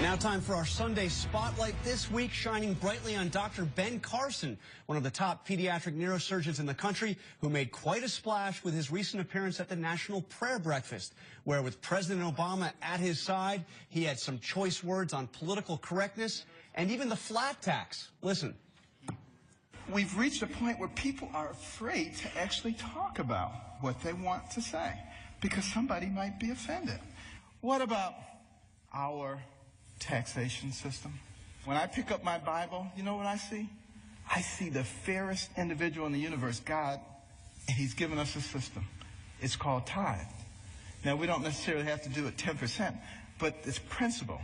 Now time for our Sunday Spotlight, this week shining brightly on Dr. Ben Carson, one of the top pediatric neurosurgeons in the country, who made quite a splash with his recent appearance at the National Prayer Breakfast, where with President Obama at his side, he had some choice words on political correctness and even the flat tax. Listen. We've reached a point where people are afraid to actually talk about what they want to say because somebody might be offended. What about our taxation system? When I pick up my Bible, you know what I see? I see the fairest individual in the universe, God, and he's given us a system. It's called tithe. Now, we don't necessarily have to do it 10%, but it's principle.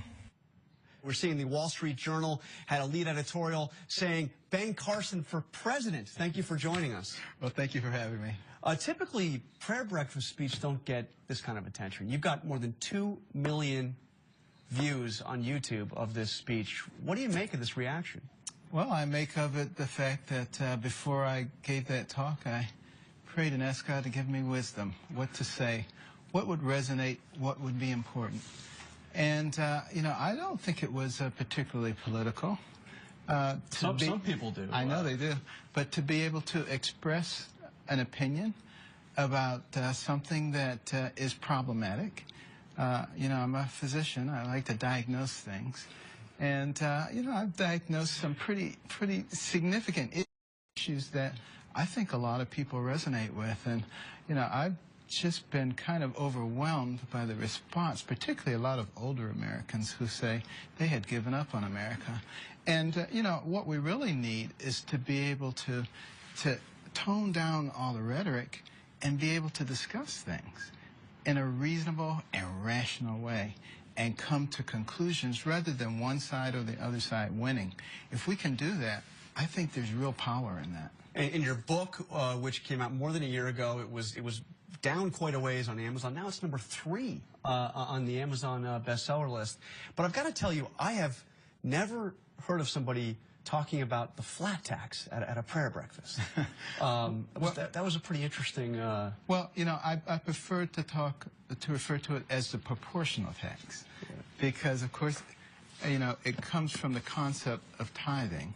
We're seeing the Wall Street Journal had a lead editorial saying, Ben Carson for president. Thank you for joining us. Well, thank you for having me. Typically, prayer breakfast speeches don't get this kind of attention. You've got more than 2 million views on YouTube of this speech. What do you make of this reaction? Well, I make of it the fact that before I gave that talk, I prayed and asked God to give me wisdom, what to say, what would resonate, what would be important. And, you know, I don't think it was particularly political. Some people do. I know they do. But to be able to express an opinion about something that is problematic. You know, I'm a physician. I like to diagnose things. And, you know, I've diagnosed some pretty significant issues that I think a lot of people resonate with. And, you know, I've just been kind of overwhelmed by the response, particularly a lot of older Americans who say they had given up on America. And, you know, what we really need is to be able to tone down all the rhetoric and be able to discuss things in a reasonable and rational way and come to conclusions rather than one side or the other side winning. If we can do that, I think there's real power in that. In your book, which came out more than a year ago, it was down quite a ways on Amazon. Now it's number 3 on the Amazon bestseller list. But I've got to tell you, I have never heard of somebody talking about the flat tax at a prayer breakfast. That was a pretty interesting... Well, you know, I prefer to refer to it as the proportional tax. Yeah. Because, of course, you know, it comes from the concept of tithing.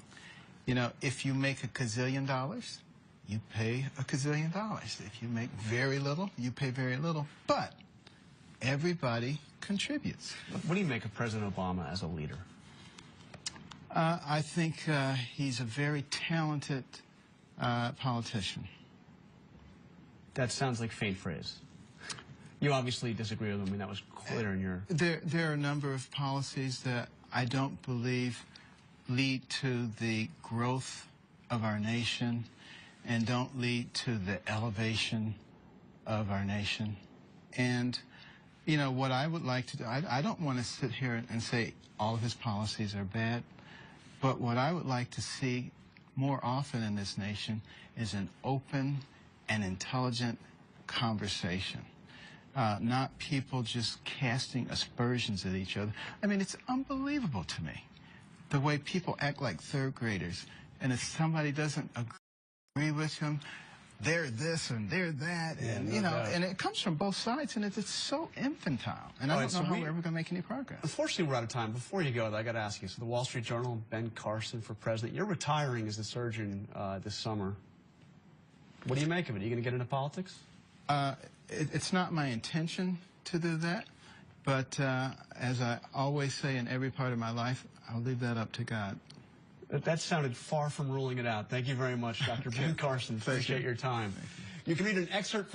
You know, if you make $1 gazillion, you pay $1 gazillion. If you make very little, you pay very little. But everybody contributes. What do you make of President Obama as a leader? I think he's a very talented politician. That sounds like faint praise. You obviously disagree with him. I mean, that was clear in your... There are a number of policies that I don't believe lead to the growth of our nation and don't lead to the elevation of our nation. And, you know, what I would like to do, I don't want to sit here and say all of his policies are bad. But what I would like to see more often in this nation is an open and intelligent conversation, not people just casting aspersions at each other. I mean, it's unbelievable to me, the way people act like third graders. And if somebody doesn't agree with him, they're this and they're that, and you know, and it comes from both sides, and it's so infantile, and I don't know how we're ever going to make any progress. Unfortunately, we're out of time. Before you go, I got to ask you, so the Wall Street Journal, Ben Carson for president, you're retiring as a surgeon this summer. What do you make of it? Are you going to get into politics? It's not my intention to do that, but as I always say in every part of my life, I'll leave that up to God. That sounded far from ruling it out. Thank you very much, Dr. Ben Carson. Appreciate your time. You can read an excerpt from